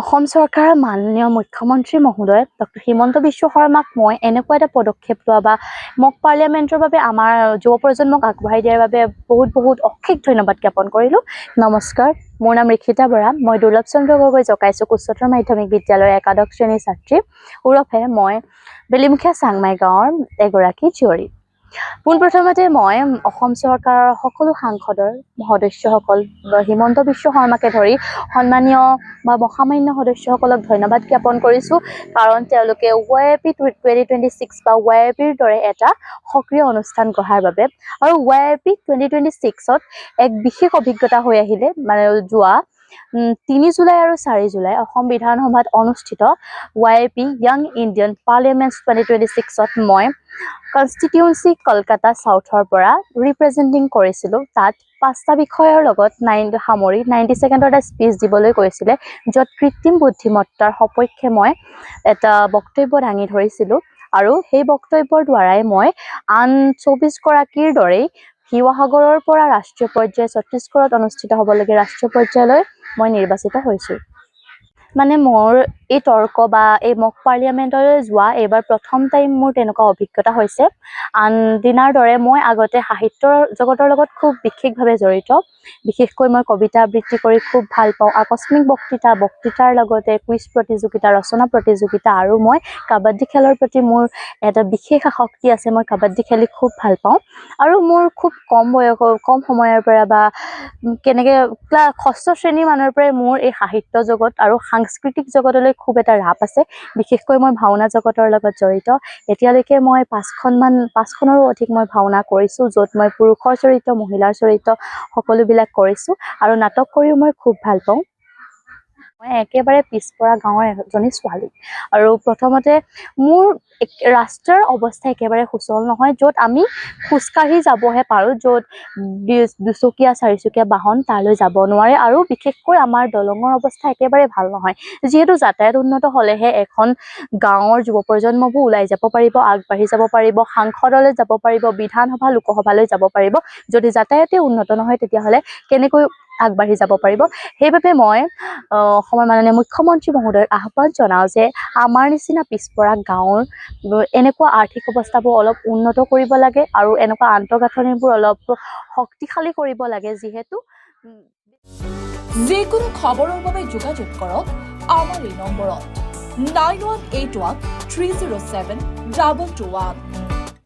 অসম চৰকাৰৰ মাননীয় মুখ্যমন্ত্ৰী মহোদয় ডক্টৰ হিমন্ত বিশ্ব শৰ্মাক মই এনেকুৱা এটা পদক্ষেপ লোৱা বা মক পাৰ্লিয়ামেণ্টৰ বাবে আমাৰ যুৱ প্ৰজন্মক আগবঢ়াই দিয়াৰ বাবে বহুত অশেষ ধন্যবাদ জ্ঞাপন কৰিলোঁ। নমস্কাৰ, মোৰ নাম ঋষিতা বৰা। মই দুৰ্লভ চন্দ্ৰ গগৈ জকাইচুক উচ্চতৰ মাধ্যমিক বিদ্যালয়ৰ একাদশ শ্ৰেণীৰ ছাত্ৰী, ওৰফে মই বেলিমুখীয়া চাংমাই গাঁৱৰ এগৰাকী জীয়ৰী। পোনপ্ৰথমতে মই অসম চৰকাৰৰ সকলো সাংসদৰ সদস্যসকল হিমন্ত বিশ্ব শৰ্মাকে ধৰি সন্মানীয় বা মহামান্য সদস্যসকলক ধন্যবাদ জ্ঞাপন কৰিছোঁ, কাৰণ তেওঁলোকে YIP 2026 বা YIPৰ দৰে এটা সক্ৰিয় অনুষ্ঠান গঢ়াৰ বাবে। আৰু YIP 2026ত এক বিশেষ অভিজ্ঞতা হৈ আহিলে, মানে যোৱা 3 জুলাই আৰু 4 জুলাই অসম বিধানসভাত অনুষ্ঠিত YIP য়াং ইণ্ডিয়ান পাৰ্লিয়ামেণ্ট 2026ত মই কনষ্টিটিউঞ্চি কলকাতা চাউথৰ পৰা ৰিপ্ৰেজেণ্টিং কৰিছিলোঁ। তাত 5টা বিষয়ৰ লগত সামৰি 90 ছেকেণ্ডৰ এটা স্পীচ দিবলৈ কৈছিলে, য'ত কৃত্ৰিম বুদ্ধিমত্তাৰ সপক্ষে মই এটা বক্তব্য দাঙি ধৰিছিলোঁ। আৰু সেই বক্তব্যৰ দ্বাৰাই মই আন 24 গৰাকীৰ দৰেই শিৱসাগৰৰ পৰা ৰাষ্ট্ৰীয় পৰ্যায় ছত্তীশগড়ত অনুষ্ঠিত হ'বলগীয়া ৰাষ্ট্ৰীয় পৰ্যায়লৈ মই নিৰ্বাচিত হৈছোঁ। মানে মোৰ এই তৰ্ক বা এই মক পাৰ্লিয়ামেণ্টলৈ যোৱা এইবাৰ প্ৰথম টাইম মোৰ তেনেকুৱা অভিজ্ঞতা হৈছে। আন দিনাৰ দৰে মই আগতে সাহিত্যৰ জগতৰ লগত খুব বিশেষভাৱে জড়িত। বিশেষকৈ মই কবিতা আবৃত্তি কৰি খুব ভাল পাওঁ। আকস্মিক বক্তৃতাৰ লগতে কুইজ প্ৰতিযোগিতা, ৰচনা প্ৰতিযোগিতা আৰু মই কাবাডী খেলৰ প্ৰতি মোৰ এটা বিশেষ আসক্তি আছে। মই কাবাডী খেলি খুব ভাল পাওঁ। আৰু মোৰ খুব কম সময়ৰ পৰা বা কেনেকৈ ষষ্ঠ শ্ৰেণীৰ মানৰ পৰাই মোৰ এই সাহিত্য জগত আৰু সাংস্কৃতিক জগতলৈ খুব এটা ৰাপ আছে। বিশেষকৈ মই ভাওনা জগতৰ লগত জড়িত। এতিয়ালৈকে মই 5খনৰো অধিক মই ভাওনা কৰিছোঁ, য'ত মই পুৰুষৰ চৰিত্ৰ, মহিলাৰ চৰিত্ৰ সকলোবিলাক কৰিছোঁ। আৰু নাটক কৰিও মই খুব ভাল পাওঁ। মই একেবাৰে পিছপৰা গাঁৱৰ এজনী ছোৱালী। আৰু প্ৰথমতে মোৰ ৰাস্তাৰ অৱস্থা একেবাৰে সুচল নহয়, য'ত আমি খোজকাঢ়ি যাবহে পাৰোঁ, য'ত 2চকীয়া 4চকীয়া বাহন তালৈ যাব নোৱাৰে। আৰু বিশেষকৈ আমাৰ দলঙৰ অৱস্থা একেবাৰে ভাল নহয়। যিহেতু যাতায়াত উন্নত হ'লেহে এখন গাঁৱৰ যুৱ প্ৰজন্মবোৰ ওলাই যাব পাৰিব, আগবাঢ়ি যাব পাৰিব, সাংসদলৈ যাব পাৰিব, বিধানসভা লোকসভালৈ যাব পাৰিব। যদি যাতায়াতে উন্নত নহয়, তেতিয়াহ'লে কেনেকৈ আগবাঢ়ি যাব পাৰিব? সেইবাবে মই অসমৰ মাননীয় মুখ্যমন্ত্ৰী মহোদয়ক আহ্বান জনাওঁ যে আমাৰ নিচিনা পিছপৰা গাঁৱৰ এনেকুৱা আৰ্থিক অৱস্থাবোৰ অলপ উন্নত কৰিব লাগে আৰু এনেকুৱা আন্তঃগাঁথনিবোৰ অলপ শক্তিশালী কৰিব লাগে। যিহেতু যিকোনো খবৰৰ বাবে যোগাযোগ কৰক আমাৰ এই নম্বৰত 9181 307 221।